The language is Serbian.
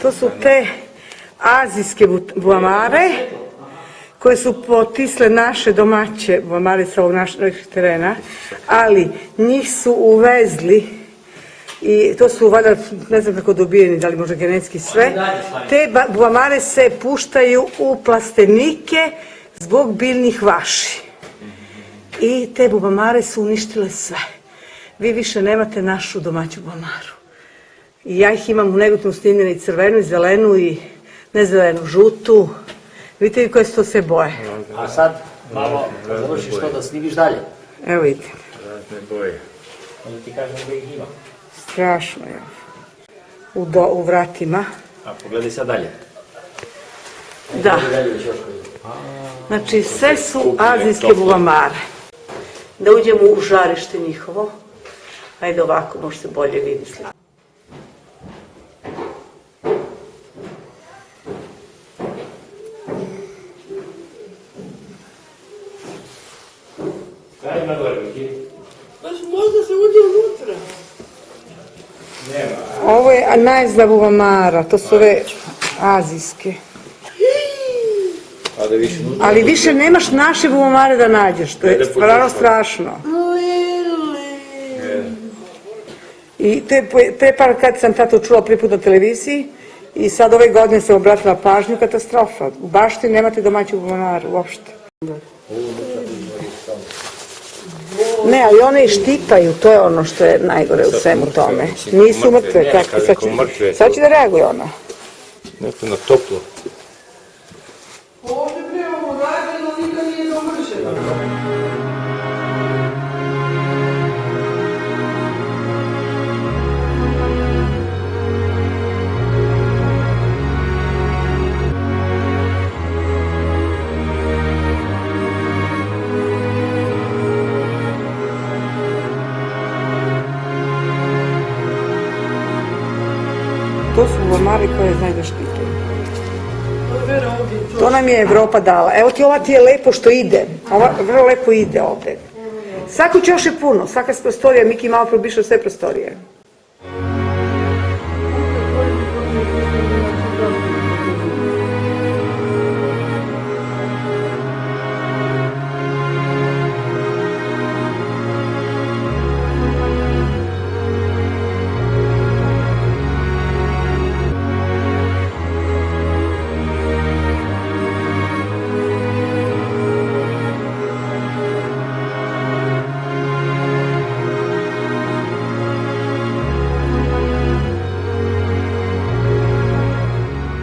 To su te azijske buamare koje su potisle naše domaće buamare sa ovog našeg terena, ali njih su uvezli i to su valjda, ne znam kako dobijeni, da li možda genetski sve. Te buamare se puštaju u plastenike zbog biljnih vaši. I te buamare su uništile sve. Vi više nemate našu domaću buamaru. I ja ih imam u Negotinu snimljene i crvenu, i zelenu, i ne zelenu, žutu. Vidite li koje su to sve boje. A sad malo završiš to da snimiš dalje. Evo vidite. Razne boje. Onda ti kažem da ih ima. Strašno je. U vratima. A pogledaj sad dalje. Da. Znači sve su azijske buamare. Da uđemo u žarište njihovo. Ajde ovako, može se bolje vidjeti. Možda se uđe unutra. Ovo je najzda buamara, to su ove azijske. Ali više nemaš naše buamare da nađeš, to je stvarno strašno. I te par kad sam tato čula prvi put na televiziji i sad ove godine sam obratila pažnju, katastrofa. U bašti nemate domaću buamaru uopšte. Ne, ali one i štipaju, to je ono što je najgore u svemu tome. Nisu mrtve, kako sad će da reaguje ona? Nešto na toplo. buamare koje znaju da štite. Vera ovdje. To nam je Evropa dala. Evo ti, ova ti je lepo što ide. Ova vrlo lepo ide ovde. Svako će još je puno. Svaka prostorija, Miki malo probišao sve prostorije.